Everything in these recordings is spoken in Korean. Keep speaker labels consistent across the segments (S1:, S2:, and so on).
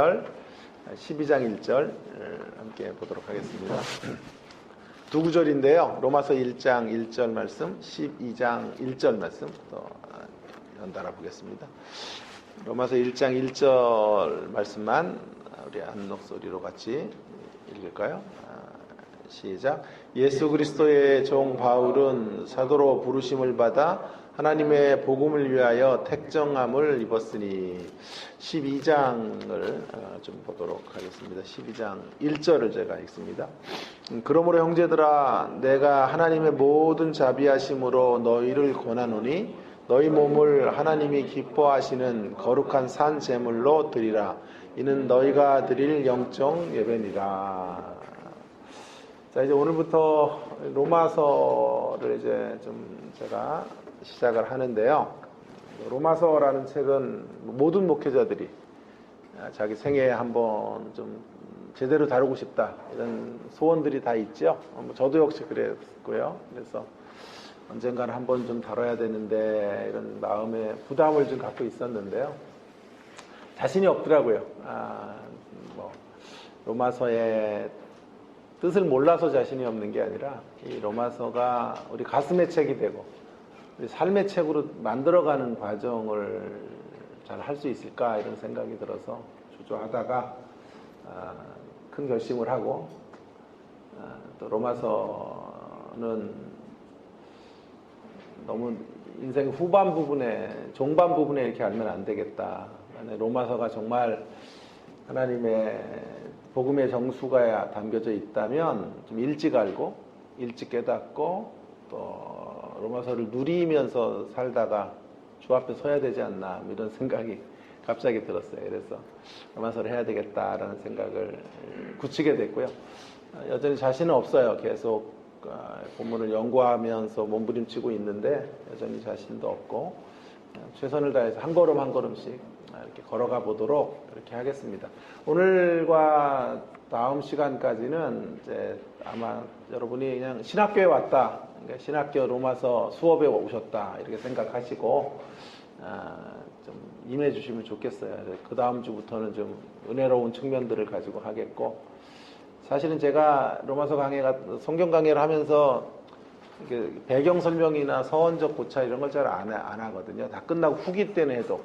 S1: 12장 1절 함께 보도록 하겠습니다. 두 구절인데요. 로마서 1장 1절 말씀, 12장 1절 말씀 또 연달아 보겠습니다. 로마서 1장 1절 말씀만 우리 한 목소리로 같이 읽을까요? 시작. 예수 그리스도의 종 바울은 사도로 부르심을 받아 하나님의 복음을 위하여 택정함을 입었으니 12장을 좀 보도록 하겠습니다. 12장 1절을 제가 읽습니다. 그러므로 형제들아 내가 하나님의 모든 자비하심으로 너희를 권하노니 너희 몸을 하나님이 기뻐하시는 거룩한 산 제물로 드리라. 이는 너희가 드릴 영적 예배니라. 자, 이제 오늘부터 로마서를 이제 좀 제가 시작을 하는데요. 로마서라는 책은 모든 목회자들이 자기 생애에 한번 좀 제대로 다루고 싶다 이런 소원들이 다 있죠. 저도 역시 그랬고요. 그래서 언젠가는 한번 좀 다뤄야 되는데 이런 마음의 부담을 좀 갖고 있었는데요. 자신이 없더라고요. 로마서의 뜻을 몰라서 자신이 없는 게 아니라 이 로마서가 우리 가슴의 책이 되고 우리 삶의 책으로 만들어가는 과정을 잘 할 수 있을까 이런 생각이 들어서 주저하다가 큰 결심을 하고 또 로마서는 너무 인생 후반 부분에 종반 부분에 이렇게 알면 안 되겠다. 로마서가 정말 하나님의 복음의 정수가 담겨져 있다면 좀 일찍 알고 일찍 깨닫고 또 로마서를 누리면서 살다가 주 앞에 서야 되지 않나 이런 생각이 갑자기 들었어요. 그래서 로마서를 해야 되겠다라는 생각을 굳히게 됐고요. 여전히 자신은 없어요. 계속 본문을 연구하면서 몸부림치고 있는데 여전히 자신도 없고 최선을 다해서 한 걸음 한 걸음씩 이렇게 걸어가 보도록 이렇게 하겠습니다. 오늘과 다음 시간까지는 이제 아마 여러분이 그냥 신학교에 왔다, 그러니까 신학교 로마서 수업에 오셨다 이렇게 생각하시고 좀 임해 주시면 좋겠어요. 그 다음 주부터는 좀 은혜로운 측면들을 가지고 하겠고, 사실은 제가 로마서 성경 강의를 하면서 배경 설명이나 서원적 고찰 이런 걸 잘 안 하거든요. 다 끝나고 후기 때는 해도.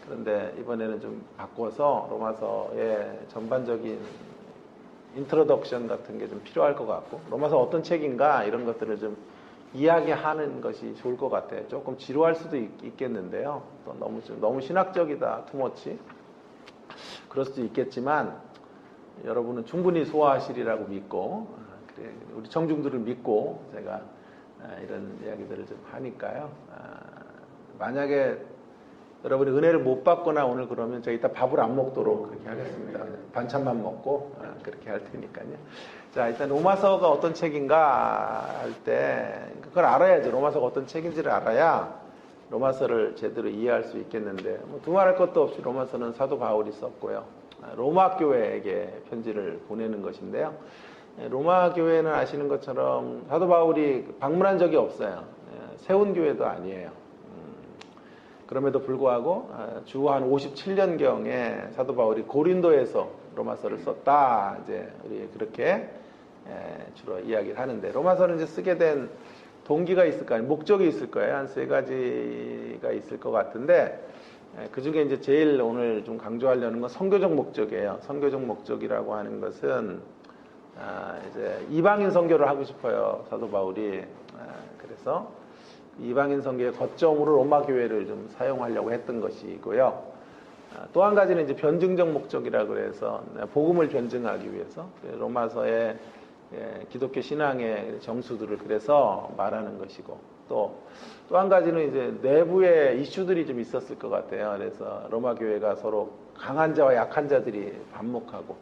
S1: 그런데 이번에는 좀 바꿔서 로마서의 전반적인 인트로덕션 같은 게 좀 필요할 것 같고, 로마서 어떤 책인가 이런 것들을 좀 이야기하는 것이 좋을 것 같아요. 조금 지루할 수도 있겠는데요. 또 너무 신학적이다, 투머치. 그럴 수도 있겠지만 여러분은 충분히 소화하시리라고 믿고, 우리 청중들을 믿고 제가 이런 이야기들을 좀 하니까요. 만약에 여러분이 은혜를 못 받거나 오늘 그러면 제가 이따 밥을 안 먹도록 그렇게 하겠습니다. 반찬만 먹고 그렇게 할 테니까요. 자, 일단 로마서가 어떤 책인가 할 때 그걸 알아야죠. 로마서가 어떤 책인지를 알아야 로마서를 제대로 이해할 수 있겠는데, 두말할 것도 없이 로마서는 사도 바울이 썼고요. 로마 교회에게 편지를 보내는 것인데요. 로마 교회는 아시는 것처럼 사도 바울이 방문한 적이 없어요. 세운 교회도 아니에요. 그럼에도 불구하고 주 한 57년경에 사도 바울이 고린도에서 로마서를 썼다. 이제 우리 그렇게 주로 이야기를 하는데, 로마서는 이제 쓰게 된 동기가 있을 거예요. 목적이 있을 거예요. 한 세 가지가 있을 것 같은데, 그 중에 이제 제일 오늘 좀 강조하려는 건 선교적 목적이에요. 선교적 목적이라고 하는 것은 이제 이방인 선교를 하고 싶어요. 사도 바울이. 그래서 이방인 선교의 거점으로 로마 교회를 좀 사용하려고 했던 것이고요. 또 한 가지는 이제 변증적 목적이라고 해서 복음을 변증하기 위해서 로마서의 기독교 신앙의 정수들을 그래서 말하는 것이고, 또 한 가지는 이제 내부의 이슈들이 좀 있었을 것 같아요. 그래서 로마 교회가 서로 강한 자와 약한 자들이 반목하고,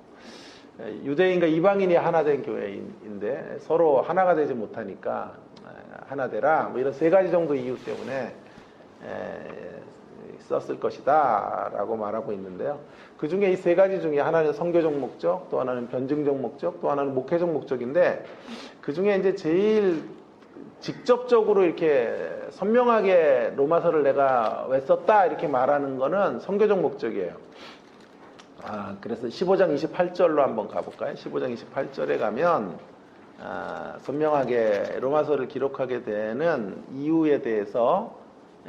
S1: 유대인과 이방인이 하나 된 교회인데 서로 하나가 되지 못하니까 하나 되라, 이런 세 가지 정도 이유 때문에 썼을 것이다 라고 말하고 있는데요. 그 중에 이 세 가지 중에 하나는 선교적 목적, 또 하나는 변증적 목적, 또 하나는 목회적 목적인데, 그 중에 이제 제일 직접적으로 이렇게 선명하게 로마서를 내가 왜 썼다 이렇게 말하는 거는 선교적 목적이에요. 그래서 15장 28절로 한번 가볼까요? 15장 28절에 가면 선명하게 로마서를 기록하게 되는 이유에 대해서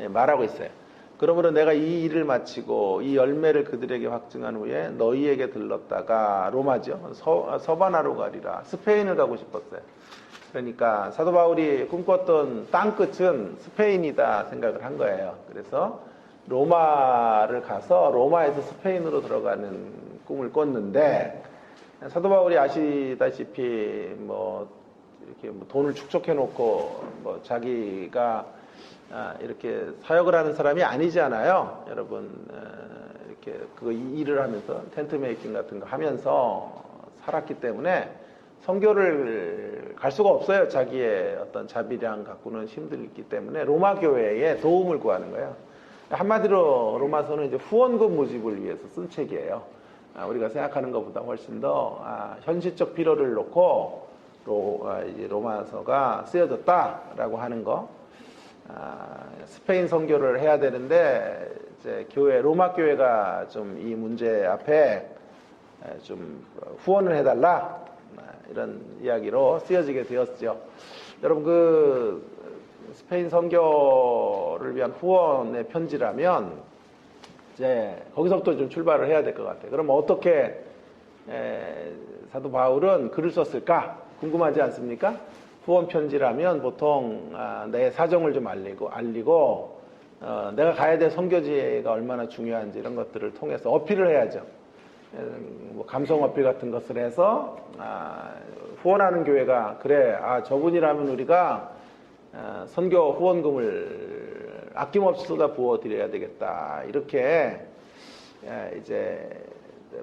S1: 말하고 있어요. 그러므로 내가 이 일을 마치고 이 열매를 그들에게 확증한 후에 너희에게 들렀다가 로마죠. 서바나로 가리라. 스페인을 가고 싶었어요. 그러니까 사도 바울이 꿈꿨던 땅끝은 스페인이다 생각을 한 거예요. 그래서 로마를 가서 로마에서 스페인으로 들어가는 꿈을 꿨는데, 사도 바울이 아시다시피 이렇게 돈을 축적해 놓고 자기가 이렇게 사역을 하는 사람이 아니잖아요. 여러분, 이렇게 그 일을 하면서 텐트 메이킹 같은 거 하면서 살았기 때문에 선교를 갈 수가 없어요. 자기의 어떤 자비량 갖고는 힘들기 때문에 로마 교회에 도움을 구하는 거예요. 한마디로 로마서는 이제 후원금 모집을 위해서 쓴 책이에요. 우리가 생각하는 것보다 훨씬 더 현실적 필요를 놓고 이제 로마서가 쓰여졌다라고 하는 거. 스페인 선교를 해야 되는데 이제 로마 교회가 좀 이 문제 앞에 좀 후원을 해달라, 이런 이야기로 쓰여지게 되었죠. 여러분, 그 스페인 선교를 위한 후원의 편지라면 이제 거기서부터 좀 출발을 해야 될 것 같아요. 그럼 어떻게 사도 바울은 글을 썼을까 궁금하지 않습니까? 후원 편지라면 보통 내 사정을 좀 알리고 내가 가야 될 선교지가 얼마나 중요한지 이런 것들을 통해서 어필을 해야죠. 감성 어필 같은 것을 해서 후원하는 교회가 그래, 저분이라면 우리가 선교 후원금을 아낌없이 쏟아 부어 드려야 되겠다, 이렇게 이제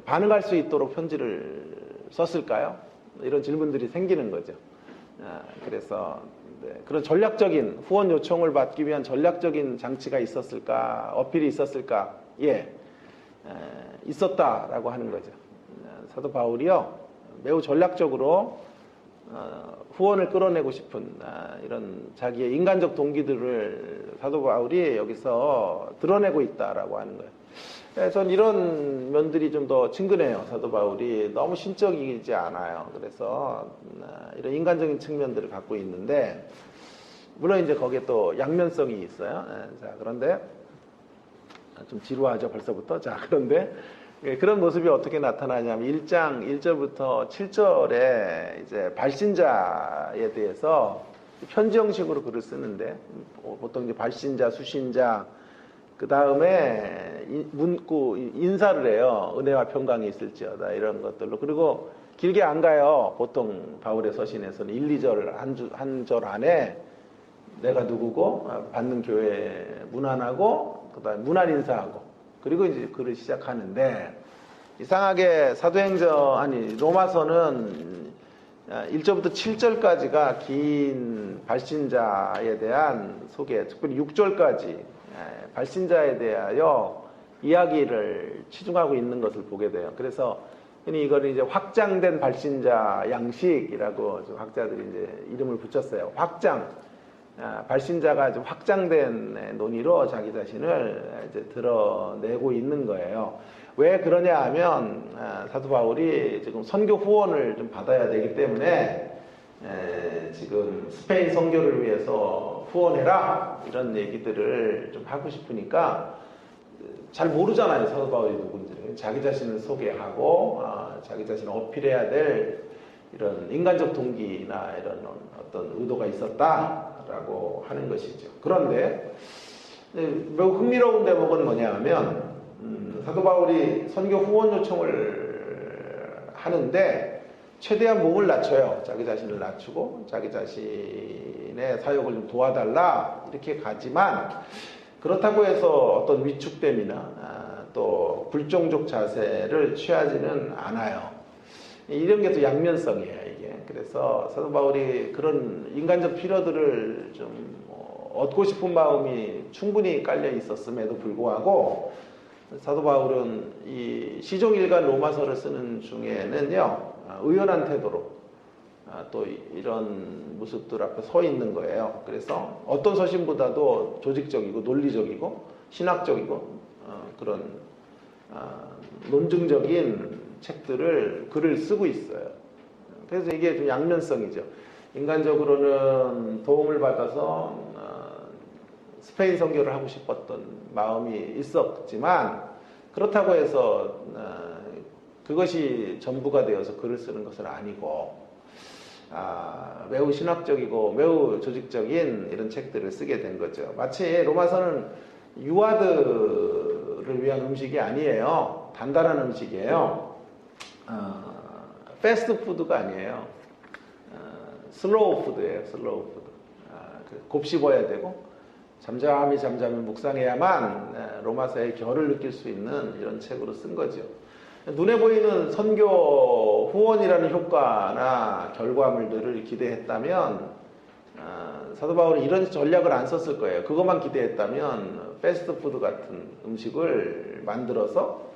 S1: 반응할 수 있도록 편지를 썼을까요? 이런 질문들이 생기는 거죠. 그래서 그런 전략적인 후원 요청을 받기 위한 전략적인 장치가 있었을까, 어필이 있었을까? 예, 있었다라고 하는 거죠. 사도 바울이요, 매우 전략적으로 후원을 끌어내고 싶은 이런 자기의 인간적 동기들을 사도 바울이 여기서 드러내고 있다라고 하는 거예요. 전 이런 면들이 좀 더 친근해요. 사도 바울이 너무 신적이지 않아요. 그래서 이런 인간적인 측면들을 갖고 있는데, 물론 이제 거기에 또 양면성이 있어요. 자, 그런데 좀 지루하죠, 벌써부터. 자, 그런데 그런 모습이 어떻게 나타나냐면 1장 1절부터 7절에 이제 발신자에 대해서 편지 형식으로 글을 쓰는데, 보통 이제 발신자, 수신자, 그 다음에 문구 인사를 해요. 은혜와 평강이 있을지어다, 이런 것들로. 그리고 길게 안 가요. 보통 바울의 서신에서는 1, 2절 한 절 안에 내가 누구고, 받는 교회 문안하고, 그 다음에 문안 인사하고, 그리고 이제 글을 시작하는데, 이상하게 로마서는 1절부터 7절까지가 긴 발신자에 대한 소개, 특별히 6절까지 발신자에 대하여 이야기를 치중하고 있는 것을 보게 돼요. 그래서 흔히 이걸 이제 확장된 발신자 양식이라고 학자들이 이제 이름을 붙였어요. 발신자가 좀 확장된 논의로 자기 자신을 이제 드러내고 있는 거예요. 왜 그러냐 하면 사도 바울이 지금 선교 후원을 좀 받아야 되기 때문에 지금 스페인 선교를 위해서 후원해라, 이런 얘기들을 좀 하고 싶으니까, 잘 모르잖아요, 사도 바울이 누군지. 자기 자신을 소개하고 자기 자신을 어필해야 될 이런 인간적 동기나 이런 어떤 의도가 있었다라고 하는 것이죠. 그런데 매우 흥미로운 대목은 뭐냐 하면, 사도 바울이 선교 후원 요청을 하는데 최대한 몸을 낮춰요. 자기 자신을 낮추고 자기 자신의 사역을 좀 도와달라, 이렇게 가지만 그렇다고 해서 어떤 위축됨이나 또 불종족 자세를 취하지는 않아요. 이런 게 또 양면성이에요, 이게. 그래서 사도 바울이 그런 인간적 필요들을 좀 얻고 싶은 마음이 충분히 깔려 있었음에도 불구하고, 사도 바울은 이 시종일관 로마서를 쓰는 중에는요, 의연한 태도로 또 이런 모습들 앞에 서 있는 거예요. 그래서 어떤 서신보다도 조직적이고 논리적이고 신학적이고 그런 논증적인 글을 쓰고 있어요. 그래서 이게 좀 양면성이죠. 인간적으로는 도움을 받아서 스페인 선교를 하고 싶었던 마음이 있었지만 그렇다고 해서 그것이 전부가 되어서 글을 쓰는 것은 아니고 매우 신학적이고 매우 조직적인 이런 책들을 쓰게 된 거죠. 마치 로마서는 유아들을 위한 음식이 아니에요. 단단한 음식이에요. 패스트푸드가 아니에요. 슬로우 푸드예요. 슬로우 푸드. 곱씹어야 되고 잠잠히 묵상해야만 로마서의 결을 느낄 수 있는 이런 책으로 쓴 거죠. 눈에 보이는 선교 후원이라는 효과나 결과물들을 기대했다면 사도 바울은 이런 전략을 안 썼을 거예요. 그것만 기대했다면 패스트푸드 같은 음식을 만들어서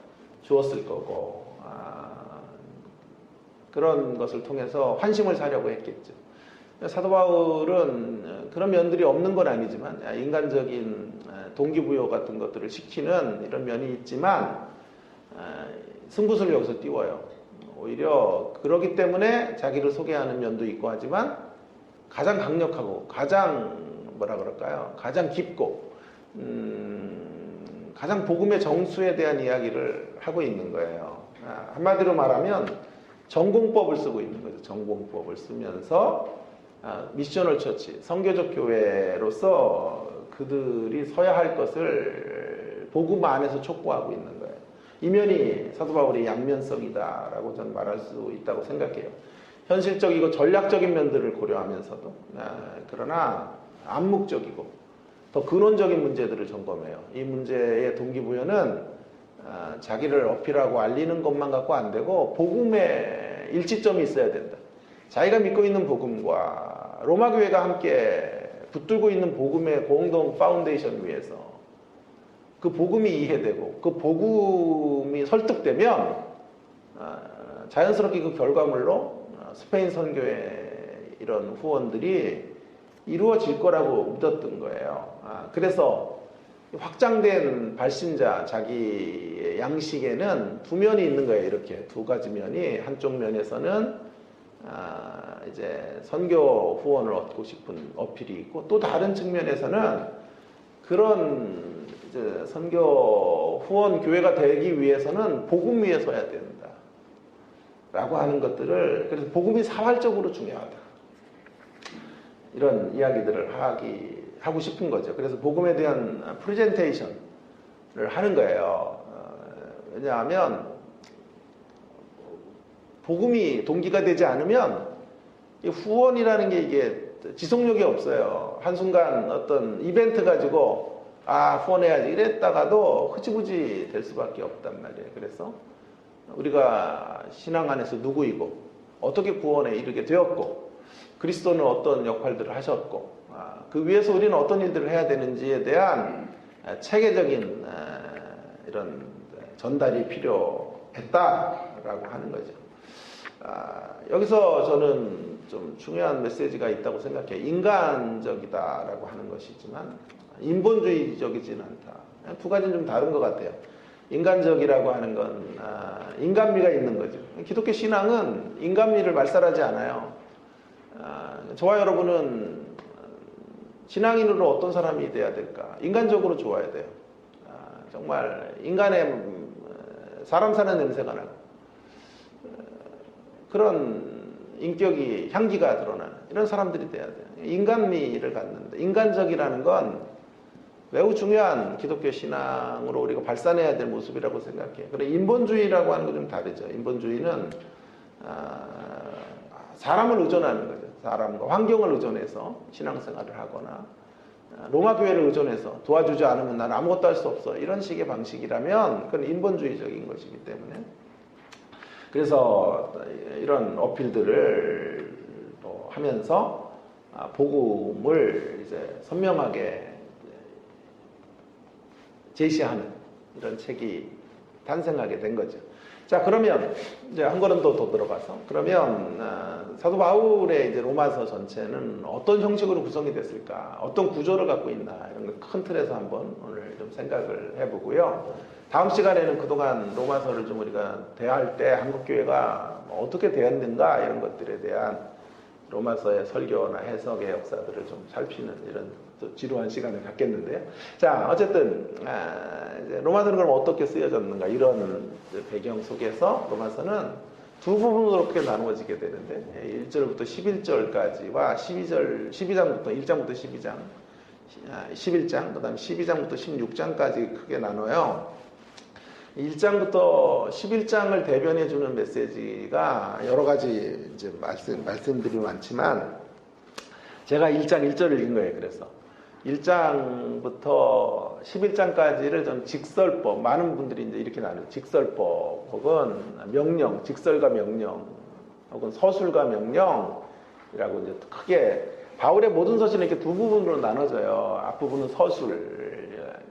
S1: 주었을 거고 그런 것을 통해서 환심을 사려고 했겠죠. 사도 바울은 그런 면들이 없는 건 아니지만 인간적인 동기부여 같은 것들을 시키는 이런 면이 있지만 승부수를 여기서 띄워요. 오히려 그러기 때문에 자기를 소개하는 면도 있고 하지만 가장 강력하고 가장 가장 깊고 가장 복음의 정수에 대한 이야기를 하고 있는 거예요. 한마디로 말하면 전공법을 쓰고 있는 거죠. 전공법을 쓰면서 미셔널 처치, 선교적 교회로서 그들이 서야 할 것을 복음 안에서 촉구하고 있는 거예요. 이 면이 사도 바울의 양면성이다라고 저는 말할 수 있다고 생각해요. 현실적이고 전략적인 면들을 고려하면서도 그러나 암묵적이고 더 근원적인 문제들을 점검해요. 이 문제의 동기부여는 자기를 어필하고 알리는 것만 갖고 안 되고 복음의 일치점이 있어야 된다. 자기가 믿고 있는 복음과 로마 교회가 함께 붙들고 있는 복음의 공동 파운데이션 위에서 그 복음이 이해되고 그 복음이 설득되면 자연스럽게 그 결과물로 스페인 선교의 이런 후원들이 이루어질 거라고 믿었던 거예요. 그래서 확장된 발신자 자기의 양식에는 두 면이 있는 거예요. 이렇게 두 가지 면이 한쪽 면에서는 이제 선교 후원을 얻고 싶은 어필이 있고 또 다른 측면에서는 그런 이제 선교 후원 교회가 되기 위해서는 복음 위에 서야 된다 라고 하는 것들을 그래서 복음이 사활적으로 중요하다 이런 이야기들을 하고 싶은 거죠. 그래서 복음에 대한 프레젠테이션을 하는 거예요. 왜냐하면 복음이 동기가 되지 않으면 후원이라는 게 이게 지속력이 없어요. 한순간 어떤 이벤트 가지고 후원해야지 이랬다가도 흐지부지 될 수밖에 없단 말이에요. 그래서 우리가 신앙 안에서 누구이고 어떻게 구원에 이르게 되었고 그리스도는 어떤 역할들을 하셨고 그 위해서 우리는 어떤 일들을 해야 되는지에 대한 체계적인 이런 전달이 필요했다라고 하는 거죠. 여기서 저는 좀 중요한 메시지가 있다고 생각해요. 인간적이다라고 하는 것이지만 인본주의적이지는 않다. 두 가지는 좀 다른 것 같아요. 인간적이라고 하는 건 인간미가 있는 거죠. 기독교 신앙은 인간미를 말살하지 않아요. 저와 여러분은 신앙인으로 어떤 사람이 돼야 될까? 인간적으로 좋아야 돼요. 정말 인간의 사람 사는 냄새가 나고 그런 인격이 향기가 드러나는 이런 사람들이 돼야 돼요. 인간미를 갖는다. 인간적이라는 건 매우 중요한 기독교 신앙으로 우리가 발산해야 될 모습이라고 생각해요. 그런데 인본주의라고 하는 건 좀 다르죠. 인본주의는 사람을 의존하는 거죠. 사람과 환경을 의존해서 신앙생활을 하거나 로마 교회를 의존해서 도와주지 않으면 나는 아무것도 할 수 없어. 이런 식의 방식이라면 그건 인본주의적인 것이기 때문에 그래서 이런 어필들을 또 하면서 복음을 이제 선명하게 제시하는 이런 책이 탄생하게 된 거죠. 자, 그러면 이제 한 걸음 더 들어가서 그러면 사도 바울의 이제 로마서 전체는 어떤 형식으로 구성이 됐을까, 어떤 구조를 갖고 있나 이런 걸 큰 틀에서 한번 오늘 좀 생각을 해보고요. 다음 시간에는 그동안 로마서를 좀 우리가 대할 때 한국 교회가 어떻게 되었는가 이런 것들에 대한 로마서의 설교나 해석의 역사들을 좀 살피는 이런 또 지루한 시간을 갖겠는데요. 자, 어쨌든 이제 로마서는 그럼 어떻게 쓰여졌는가 이런 배경 속에서 로마서는 두 부분으로 크게 나누어지게 되는데 1절부터 11절까지와 12장부터 1장부터 12장, 11장, 그 다음에 12장부터 16장까지 크게 나눠요. 1장부터 11장을 대변해주는 메시지가 여러 가지 이제 말씀들이 많지만 제가 1장 1절을 읽은 거예요. 그래서 1장부터 11장까지를 좀 직설법, 많은 분들이 이제 이렇게 나눠요. 직설법 혹은 명령, 직설과 명령 혹은 서술과 명령이라고 이제 크게 바울의 모든 서술은 이렇게 두 부분으로 나눠져요. 앞부분은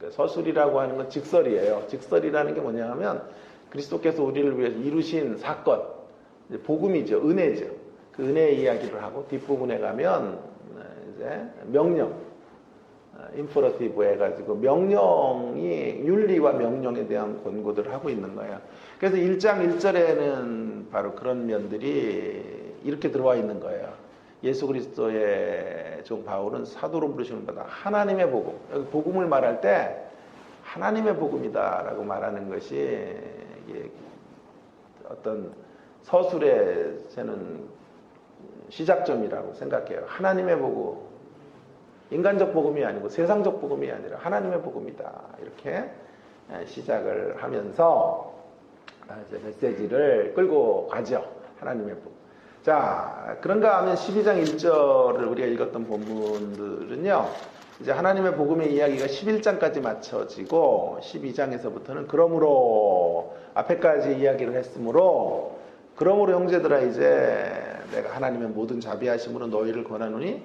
S1: 서술이라고 하는 건 직설이에요. 직설이라는 게 뭐냐 하면 그리스도께서 우리를 위해서 이루신 사건, 복음이죠. 은혜죠. 그 은혜의 이야기를 하고 뒷부분에 가면 이제 명령, 임퍼러티브 해가지고 명령이 윤리와 명령에 대한 권고들을 하고 있는 거예요. 그래서 1장 1절에는 바로 그런 면들이 이렇게 들어와 있는 거예요. 예수 그리스도의 종 바울은 사도로 부르시는 바다 하나님의 복음, 여기 복음을 말할 때 하나님의 복음이다라고 말하는 것이 어떤 서술의 저는 시작점이라고 생각해요. 하나님의 복음, 인간적 복음이 아니고 세상적 복음이 아니라 하나님의 복음이다 이렇게 시작을 하면서 이제 메시지를 끌고 가죠. 하나님의 복음. 자, 그런가 하면 12장 1절을 우리가 읽었던 본문들은요, 이제 하나님의 복음의 이야기가 11장까지 맞춰지고 12장에서부터는 그러므로 앞에까지 이야기를 했으므로 그러므로 형제들아 이제 내가 하나님의 모든 자비하심으로 너희를 권하노니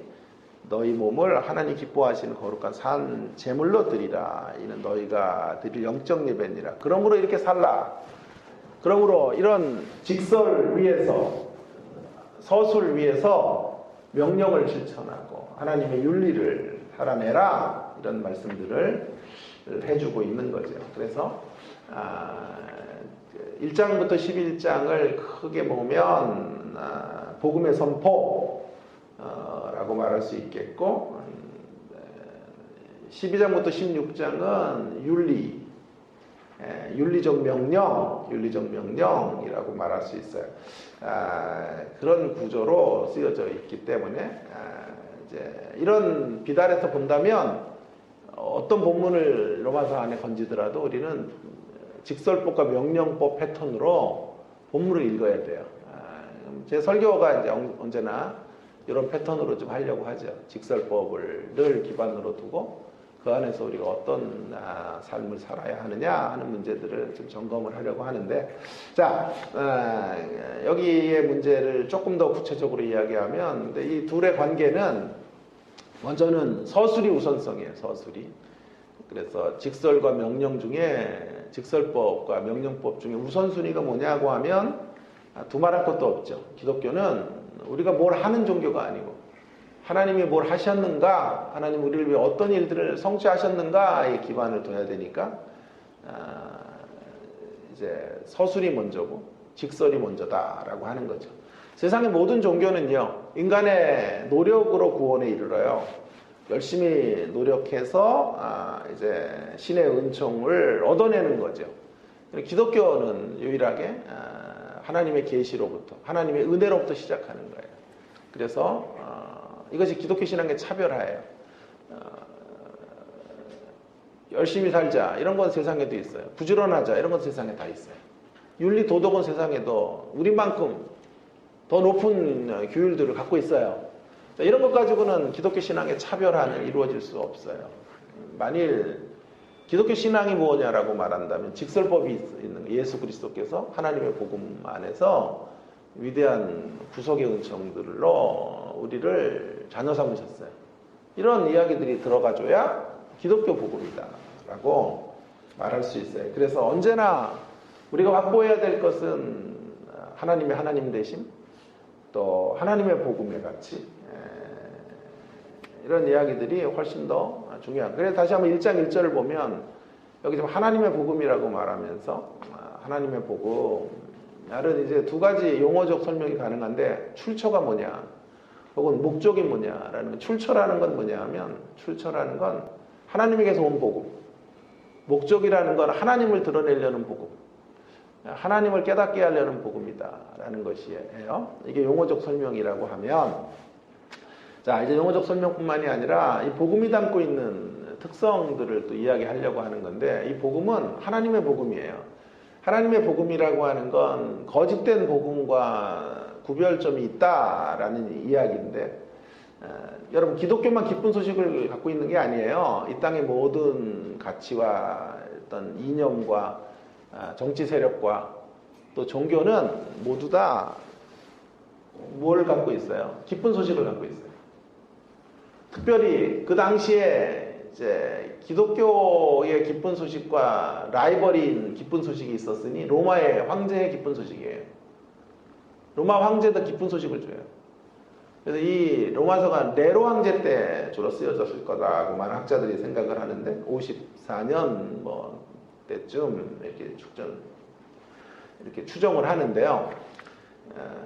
S1: 너희 몸을 하나님 기뻐하시는 거룩한 산 제물로 드리라. 이는 너희가 드릴 영적 예배니라. 그러므로 이렇게 살라. 그러므로 이런 직설 위에서 서술 위에서 명령을 실천하고 하나님의 윤리를 살아내라 이런 말씀들을 해주고 있는 거죠. 그래서 1장부터 11장을 크게 보면 복음의 선포라고 말할 수 있겠고 12장부터 16장은 윤리적 명령이라고 말할 수 있어요. 그런 구조로 쓰여져 있기 때문에 이제 이런 비달에서 본다면 어떤 본문을 로마서 안에 건지더라도 우리는 직설법과 명령법 패턴으로 본문을 읽어야 돼요. 제 설교가 이제 언제나 이런 패턴으로 좀 하려고 하죠. 직설법을 늘 기반으로 두고 그 안에서 우리가 어떤 삶을 살아야 하느냐 하는 문제들을 좀 점검을 하려고 하는데, 자, 여기의 문제를 조금 더 구체적으로 이야기하면, 근데 이 둘의 관계는 먼저는 서술이 우선성이에요. 서술이. 그래서 직설과 명령 중에 직설법과 명령법 중에 우선순위가 뭐냐고 하면 두말할 것도 없죠. 기독교는 우리가 뭘 하는 종교가 아니고 하나님이 뭘 하셨는가, 하나님 우리를 위해 어떤 일들을 성취하셨는가에 기반을 둬야 되니까 이제 서술이 먼저고 직설이 먼저다라고 하는 거죠. 세상의 모든 종교는요, 인간의 노력으로 구원에 이르러요. 열심히 노력해서 이제 신의 은총을 얻어내는 거죠. 기독교는 유일하게 하나님의 계시로부터, 하나님의 은혜로부터 시작하는 거예요. 그래서 이것이 기독교 신앙의 차별화예요. 열심히 살자 이런 건 세상에도 있어요. 부지런하자 이런 건 세상에 다 있어요. 윤리 도덕은 세상에도 우리만큼 더 높은 규율들을 갖고 있어요. 이런 것 가지고는 기독교 신앙의 차별화는 이루어질 수 없어요. 만일 기독교 신앙이 뭐냐라고 말한다면 직설법이 있는 거예요. 예수 그리스도께서 하나님의 복음 안에서 위대한 구속의 은총들로 우리를 자녀 삼으셨어요. 이런 이야기들이 들어가줘야 기독교 복음이다 라고 말할 수 있어요. 그래서 언제나 우리가 확보해야 될 것은 하나님의 하나님 되심, 또 하나님의 복음의 가치, 이런 이야기들이 훨씬 더 중요한. 그래서 다시 한번 1장 1절을 보면 여기 지금 하나님의 복음이라고 말하면서 하나님의 복음, 다른 이제 두 가지 용어적 설명이 가능한데 출처가 뭐냐, 혹은 목적이 뭐냐라는, 출처라는 건 뭐냐 하면, 출처라는 건 하나님에게서 온 복음, 목적이라는 건 하나님을 드러내려는 복음, 하나님을 깨닫게 하려는 복음이다라는 것이에요. 이게 용어적 설명이라고 하면, 자, 이제 용어적 설명뿐만이 아니라 이 복음이 담고 있는 특성들을 또 이야기하려고 하는 건데, 이 복음은 하나님의 복음이에요. 하나님의 복음이라고 하는 건 거짓된 복음과 구별점이 있다라는 이야기인데, 여러분, 기독교만 기쁜 소식을 갖고 있는 게 아니에요. 이 땅의 모든 가치와 어떤 이념과 정치 세력과 또 종교는 모두 다 뭘 갖고 있어요? 기쁜 소식을 갖고 있어요. 특별히 그 당시에 이제 기독교의 기쁜 소식과 라이벌인 기쁜 소식이 있었으니 로마의 황제의 기쁜 소식이에요. 로마 황제도 기쁜 소식을 줘요. 그래서 이 로마서가 네로 황제 때 주로 쓰여졌을 거다고 많은 학자들이 생각을 하는데, 54년 뭐 때쯤 이렇게 추정을 하는데요.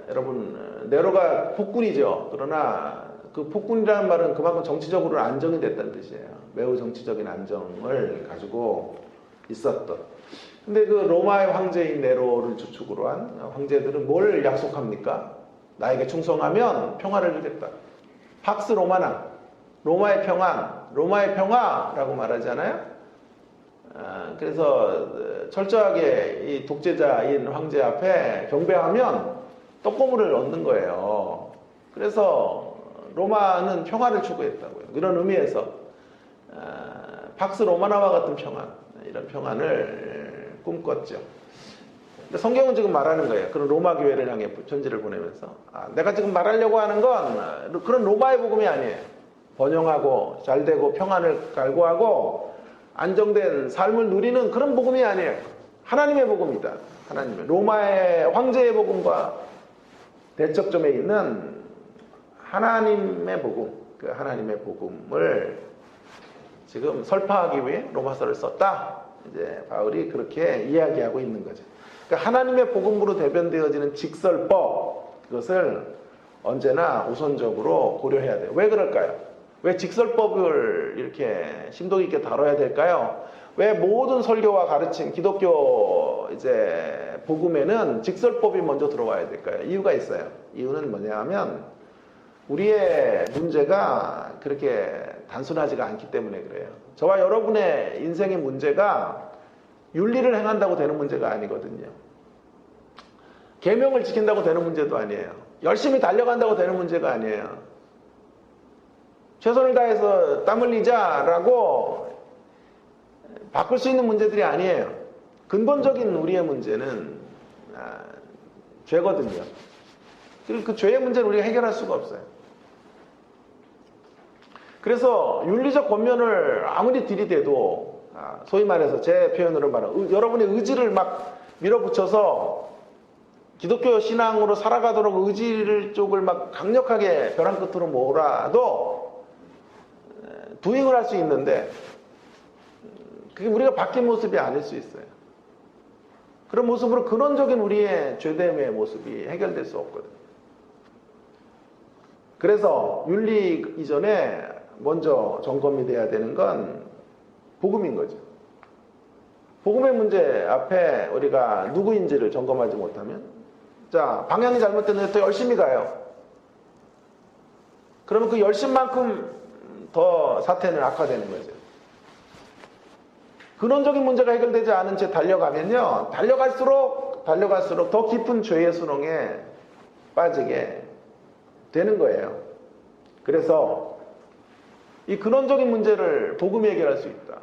S1: 여러분, 네로가 폭군이죠. 그러나 그 폭군이라는 말은 그만큼 정치적으로 안정이 됐다는 뜻이에요. 매우 정치적인 안정을 가지고 있었던. 근데 그 로마의 황제인 네로를 주축으로 한 황제들은 뭘 약속합니까? 나에게 충성하면 평화를 주겠다. 팍스 로마나, 로마의 평안, 로마의 평화라고 말하잖아요. 그래서 철저하게 이 독재자인 황제 앞에 경배하면 떡고물을 얻는 거예요. 그래서 로마는 평화를 추구했다고요. 이런 의미에서 팍스 로마나와 같은 평안, 이런 평안을 꿈꿨죠. 근데 성경은 지금 말하는 거예요. 그런 로마 교회를 향해 편지를 보내면서, 내가 지금 말하려고 하는 건 그런 로마의 복음이 아니에요. 번영하고 잘되고 평안을 갈구하고 안정된 삶을 누리는 그런 복음이 아니에요. 하나님의 복음이다. 하나님의, 로마의 황제의 복음과 대척점에 있는 하나님의 복음, 그 하나님의 복음을 지금 설파하기 위해 로마서를 썼다. 이제 바울이 그렇게 이야기하고 있는 거죠. 그러니까 하나님의 복음으로 대변되어지는 직설법, 그것을 언제나 우선적으로 고려해야 돼요. 왜 그럴까요? 왜 직설법을 이렇게 심도 깊게 다뤄야 될까요? 왜 모든 설교와 가르침, 기독교 이제 복음에는 직설법이 먼저 들어와야 될까요? 이유가 있어요. 이유는 뭐냐 하면 우리의 문제가 그렇게 단순하지가 않기 때문에 그래요. 저와 여러분의 인생의 문제가 윤리를 행한다고 되는 문제가 아니거든요. 계명을 지킨다고 되는 문제도 아니에요. 열심히 달려간다고 되는 문제가 아니에요. 최선을 다해서 땀 흘리자라고 바꿀 수 있는 문제들이 아니에요. 근본적인 우리의 문제는 죄거든요. 그리고 그 죄의 문제를 우리가 해결할 수가 없어요. 그래서 윤리적 권면을 아무리 들이대도, 소위 말해서 제 표현으로 말하면 여러분의 의지를 막 밀어붙여서 기독교 신앙으로 살아가도록 의지를 쪽을 막 강력하게 벼랑 끝으로 몰아도 두잉을 할 수 있는데, 그게 우리가 바뀐 모습이 아닐 수 있어요. 그런 모습으로 근원적인 우리의 죄됨의 모습이 해결될 수 없거든요. 그래서 윤리 이전에 먼저 점검이 돼야 되는 건 복음인 거죠. 복음의 문제 앞에 우리가 누구인지를 점검하지 못하면, 자, 방향이 잘못됐는데 더 열심히 가요. 그러면 그 열심만큼 더 사태는 악화되는 거죠. 근원적인 문제가 해결되지 않은 채 달려가면요, 달려갈수록 더 깊은 죄의 수렁에 빠지게 되는 거예요. 그래서 이 근원적인 문제를 복음이 해결할 수 있다.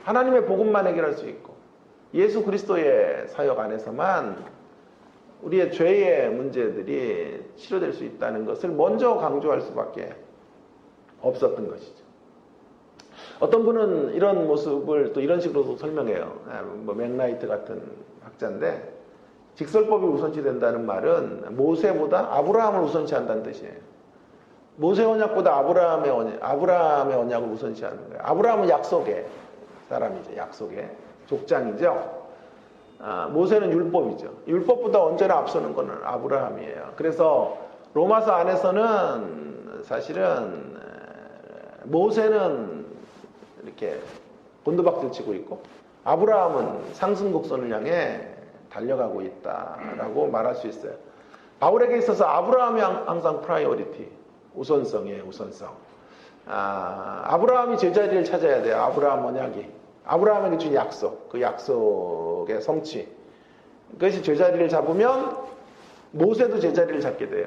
S1: 하나님의 복음만 해결할 수 있고, 예수 그리스도의 사역 안에서만 우리의 죄의 문제들이 치료될 수 있다는 것을 먼저 강조할 수밖에 없었던 것이죠. 어떤 분은 이런 모습을 또 이런 식으로도 설명해요. 뭐 맥라이트 같은 학자인데, 직설법이 우선시 된다는 말은 모세보다 아브라함을 우선시 한다는 뜻이에요. 모세 언약보다 아브라함의 언약을 우선시 하는 거예요. 아브라함은 약속의 사람이죠. 약속의 족장이죠. 모세는 율법이죠. 율법보다 언제나 앞서는 것은 아브라함이에요. 그래서 로마서 안에서는 사실은 모세는 이렇게 곤두박질 치고 있고 아브라함은 상승 곡선을 향해 달려가고 있다라고 말할 수 있어요. 바울에게 있어서 아브라함이 항상 프라이어리티, 우선성이에요. 우선성. 아브라함이 제자리를 찾아야 돼요. 아브라함 언약이. 아브라함에게 준 약속, 그 약속의 성취. 그것이 제자리를 잡으면 모세도 제자리를 잡게 돼요.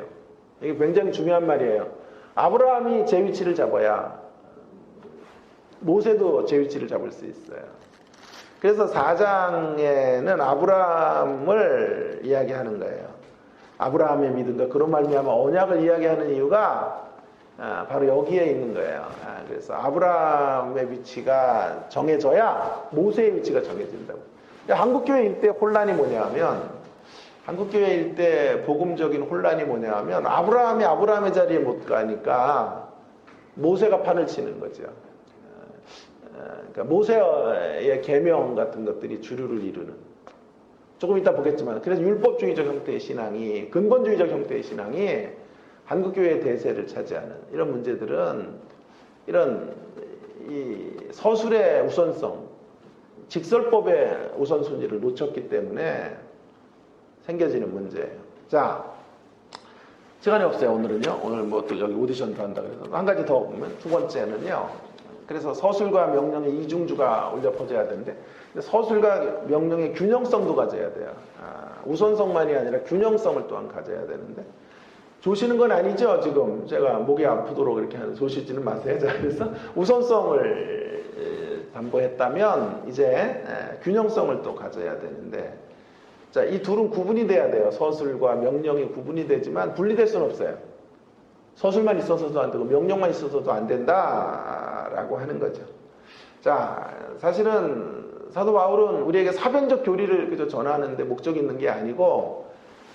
S1: 이게 굉장히 중요한 말이에요. 아브라함이 제 위치를 잡아야 모세도 제 위치를 잡을 수 있어요. 그래서 4장에는 아브라함을 이야기하는 거예요. 아브라함의 믿음과 그런 말미암아 언약을 이야기하는 이유가 바로 여기에 있는 거예요. 그래서 아브라함의 위치가 정해져야 모세의 위치가 정해진다고. 한국교회 일대 혼란이 뭐냐면, 한국교회 일대 복음적인 혼란이 뭐냐면 아브라함이 아브라함의 자리에 못 가니까 모세가 판을 치는 거죠. 그러니까 모세의 계명 같은 것들이 주류를 이루는, 조금 이따 보겠지만, 그래서 율법주의적 형태의 신앙이, 근본주의적 형태의 신앙이 한국교회의 대세를 차지하는 이런 문제들은 이런 이 서술의 우선성, 직설법의 우선순위를 놓쳤기 때문에 생겨지는 문제예요. 자, 시간이 없어요. 오늘은요. 오늘 뭐 또 여기 오디션도 한다 그래서 한 가지 더 보면, 두 번째는요. 그래서 서술과 명령의 이중주가 울려 퍼져야 되는데, 서술과 명령의 균형성도 가져야 돼요. 우선성만이 아니라 균형성을 또한 가져야 되는데, 조시는 건 아니죠. 지금 제가 목이 아프도록 이렇게 하는, 조시지는 마세요. 자, 그래서 우선성을 담보했다면 이제 균형성을 또 가져야 되는데, 자, 이 둘은 구분이 돼야 돼요. 서술과 명령이 구분이 되지만 분리될 수는 없어요. 서술만 있어서도 안 되고 명령만 있어서도 안 된다라고 하는 거죠. 자, 사실은 사도 바울은 우리에게 사변적 교리를 그저 전하는 데 목적이 있는 게 아니고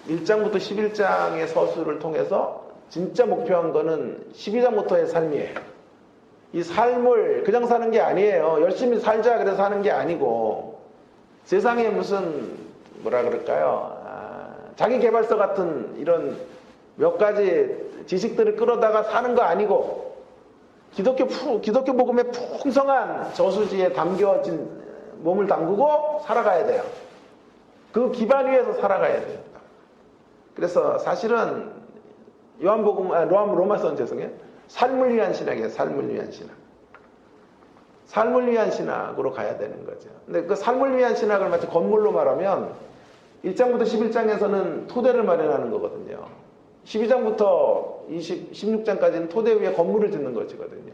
S1: 1장부터 11장의 서술을 통해서 진짜 목표한 거는 12장부터의 삶이에요. 이 삶을 그냥 사는 게 아니에요. 열심히 살자 그래서 사는 게 아니고, 세상에 무슨 뭐라 그럴까요? 자기 개발서 같은 이런 몇 가지 지식들을 끌어다가 사는 거 아니고, 기독교 복음의 풍성한 저수지에 담겨진 몸을 담그고 살아가야 돼요. 그 기반 위에서 살아가야 돼요. 그래서 사실은 로마서는 죄송해요. 삶을 위한 신학이에요. 삶을 위한 신학. 삶을 위한 신학으로 가야 되는 거죠. 근데 그 삶을 위한 신학을 마치 건물로 말하면 1장부터 11장에서는 토대를 마련하는 거거든요. 12장부터 16장까지는 토대 위에 건물을 짓는 것이거든요.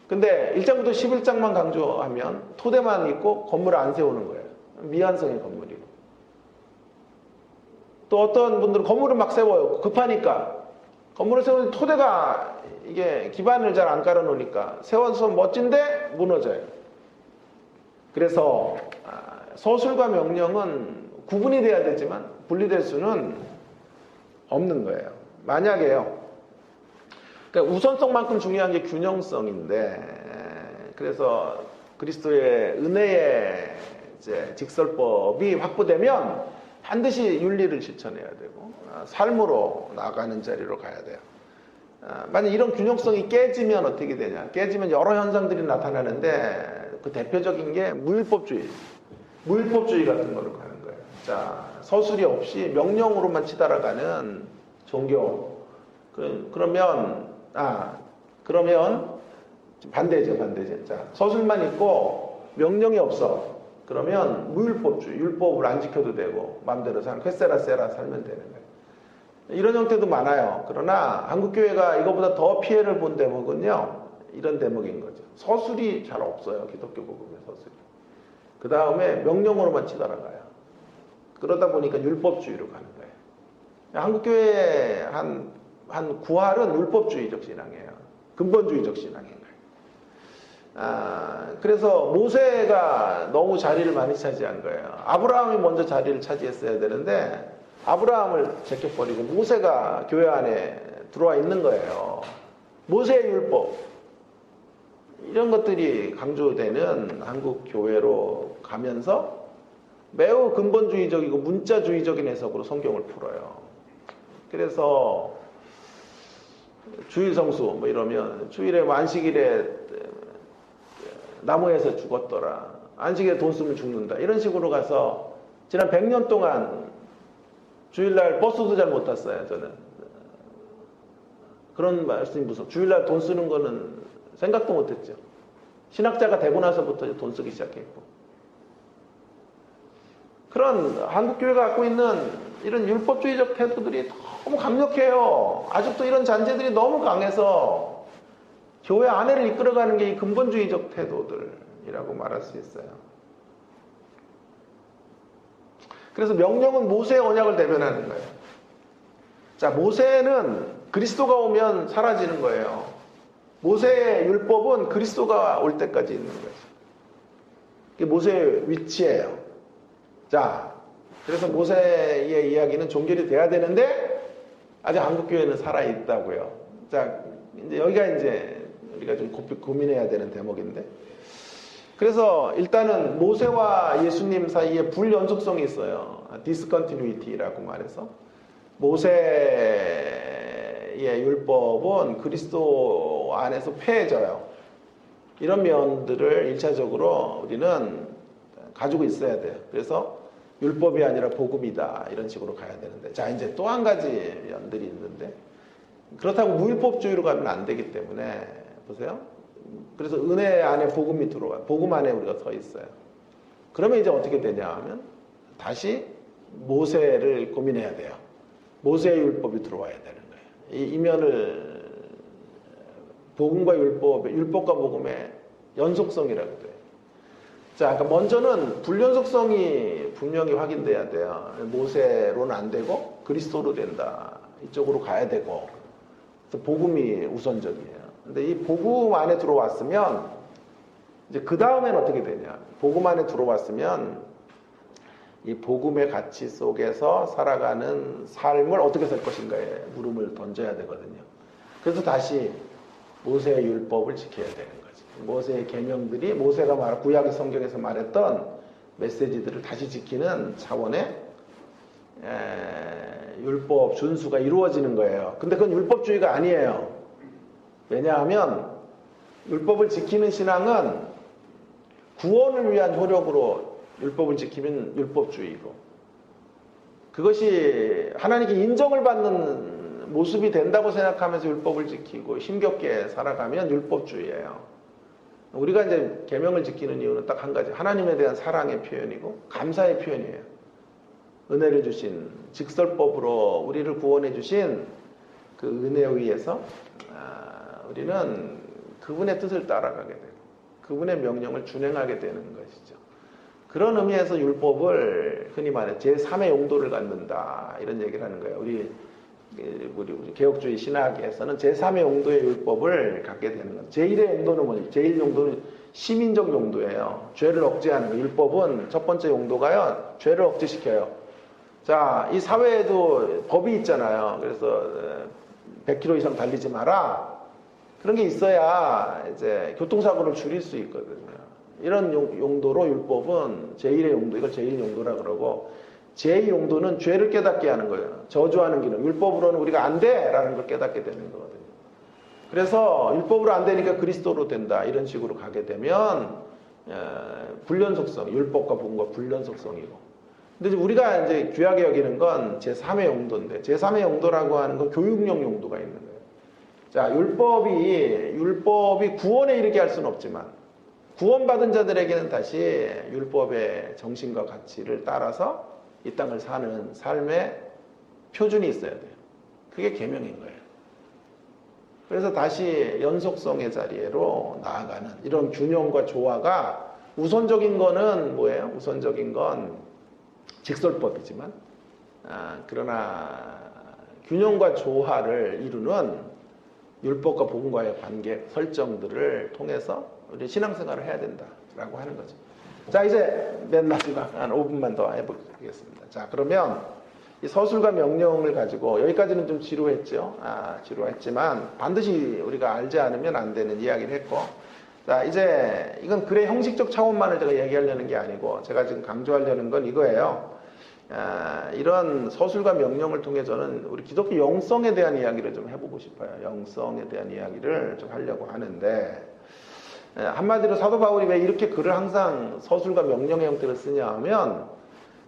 S1: 근데 1장부터 11장만 강조하면 토대만 있고 건물을 안 세우는 거예요. 미완성의 건물이고. 또 어떤 분들은 건물을 막 세워요. 급하니까. 건물을 세우는데 토대가 이게 기반을 잘 안 깔아 놓으니까 세워서 멋진데 무너져요. 그래서 서술과 명령은 구분이 돼야 되지만 분리될 수는 없는 거예요. 만약에요. 그러니까 우선성만큼 중요한 게 균형성인데, 그래서 그리스도의 은혜의 이제 직설법이 확보되면 반드시 윤리를 실천해야 되고 삶으로 나아가는 자리로 가야 돼요. 만약 이런 균형성이 깨지면 어떻게 되냐? 깨지면 여러 현상들이 나타나는데 그 대표적인 게 무율법주의 같은 거로 가는 거예요. 자, 서술이 없이 명령으로만 치달아가는 종교. 그러면 반대죠. 자, 서술만 있고 명령이 없어. 그러면 무율법주의, 율법을 안 지켜도 되고 마음대로 사는 쾌세라세라 살면 되는 거예요. 이런 형태도 많아요. 그러나 한국교회가 이거보다 더 피해를 본 대목은요, 이런 대목인 거죠. 서술이 잘 없어요. 기독교 복음의 서술이. 그 다음에 명령으로만 치달아가요. 그러다 보니까 율법주의로 가는 거예요. 한국교회의 한 구할은 율법주의적 신앙이에요. 근본주의적 신앙인 거예요. 그래서 모세가 너무 자리를 많이 차지한 거예요. 아브라함이 먼저 자리를 차지했어야 되는데 아브라함을 제껴버리고 모세가 교회 안에 들어와 있는 거예요. 모세의 율법 이런 것들이 강조되는 한국 교회로 가면서 매우 근본주의적이고 문자주의적인 해석으로 성경을 풀어요. 그래서 주일 성수 뭐 이러면 주일에 안식일에 나무에서 죽었더라. 안식일에 돈 쓰면 죽는다. 이런 식으로 가서 지난 100년 동안 주일날 버스도 잘 못 탔어요. 저는. 그런 말씀이 무서워. 주일날 돈 쓰는 거는 생각도 못 했죠. 신학자가 되고 나서부터 돈 쓰기 시작했고. 그런 한국교회가 갖고 있는 이런 율법주의적 태도들이 너무 강력해요. 아직도 이런 잔재들이 너무 강해서 교회 안에를 이끌어가는 게 이 근본주의적 태도들이라고 말할 수 있어요. 그래서 명령은 모세의 언약을 대변하는 거예요. 자, 모세는 그리스도가 오면 사라지는 거예요. 모세의 율법은 그리스도가 올 때까지 있는 거죠. 이게 모세의 위치예요. 자, 그래서 모세의 이야기는 종결이 돼야 되는데 아직 한국교회는 살아있다고요. 자, 이제 여기가 이제 우리가 좀 고민해야 되는 대목인데, 그래서 일단은 모세와 예수님 사이에 불연속성이 있어요. 디스컨티뉴이티라고 말해서 모세의 율법은 그리스도 안에서 폐해져요. 이런 면들을 1차적으로 우리는 가지고 있어야 돼요. 그래서 율법이 아니라 복음이다 이런 식으로 가야 되는데, 자 이제 또 한 가지 면들이 있는데, 그렇다고 무율법주의로 가면 안 되기 때문에 보세요. 그래서 은혜 안에 복음이 들어와요. 복음 안에 우리가 서 있어요. 그러면 이제 어떻게 되냐 하면 다시 모세를 고민해야 돼요. 모세의 율법이 들어와야 되는 거예요. 이 면을 복음과 율법과 복음의 연속성이라고 돼요. 자, 그러니까 먼저는 불연속성이 분명히 확인돼야 돼요. 모세로는 안 되고 그리스도로 된다. 이쪽으로 가야 되고. 그래서 복음이 우선적이에요. 근데 이 복음 안에 들어왔으면 이제 그 다음엔 어떻게 되냐? 복음 안에 들어왔으면 이 복음의 가치 속에서 살아가는 삶을 어떻게 살 것인가에 물음을 던져야 되거든요. 그래서 다시 모세의 율법을 지켜야 되는 거지. 모세의 계명들이 모세가 구약 성경에서 말했던 메시지들을 다시 지키는 차원의 율법 준수가 이루어지는 거예요. 근데 그건 율법주의가 아니에요. 왜냐하면 율법을 지키는 신앙은 구원을 위한 효력으로 율법을 지키면 율법주의고, 그것이 하나님께 인정을 받는 모습이 된다고 생각하면서 율법을 지키고 힘겹게 살아가면 율법주의예요. 우리가 이제 계명을 지키는 이유는 딱 한 가지, 하나님에 대한 사랑의 표현이고 감사의 표현이에요. 은혜를 주신 직설법으로 우리를 구원해 주신 그 은혜에 의해서 우리는 그분의 뜻을 따라가게 되고 그분의 명령을 준행하게 되는 것이죠. 그런 의미에서 율법을 흔히 말해 제3의 용도를 갖는다 이런 얘기를 하는 거예요. 우리 개혁주의 신학에서는 제3의 용도의 율법을 갖게 되는 거예요. 제1의 용도는 뭐냐? 제1 용도는 시민적 용도예요. 죄를 억제하는 거예요. 율법은 첫 번째 용도가요, 죄를 억제시켜요. 자, 이 사회에도 법이 있잖아요. 그래서 100km 이상 달리지 마라. 그런 게 있어야 이제 교통사고를 줄일 수 있거든요. 이런 용도로 율법은 제1의 용도, 이걸 제1 용도라 그러고, 제2 용도는 죄를 깨닫게 하는 거예요. 저주하는 기능. 율법으로는 우리가 안 돼! 라는 걸 깨닫게 되는 거거든요. 그래서 율법으로 안 되니까 그리스도로 된다. 이런 식으로 가게 되면 불연속성, 율법과 복음과 불연속성이고. 근데 우리가 이제 귀하게 여기는 건 제3의 용도인데, 제3의 용도라고 하는 건 교육용 용도가 있는 거예요. 자, 율법이 구원에 이르게 할 수는 없지만 구원받은 자들에게는 다시 율법의 정신과 가치를 따라서 이 땅을 사는 삶의 표준이 있어야 돼요. 그게 계명인 거예요. 그래서 다시 연속성의 자리로 나아가는 이런 균형과 조화가, 우선적인 거는 뭐예요? 우선적인 건 직설법이지만 그러나 균형과 조화를 이루는 율법과 복음과의 관계 설정들을 통해서 우리 신앙생활을 해야 된다라고 하는 거죠. 자, 이제 맨 마지막 한 5분만 더 해보겠습니다. 자, 그러면 이 서술과 명령을 가지고 여기까지는 좀 지루했죠. 지루했지만 반드시 우리가 알지 않으면 안 되는 이야기를 했고, 자, 이제 이건 글의 형식적 차원만을 제가 얘기하려는 게 아니고 제가 지금 강조하려는 건 이거예요. 이런 서술과 명령을 통해 저는 우리 기독교 영성에 대한 이야기를 좀 해보고 싶어요. 영성에 대한 이야기를 좀 하려고 하는데, 한마디로 사도 바울이 왜 이렇게 글을 항상 서술과 명령의 형태로 쓰냐 하면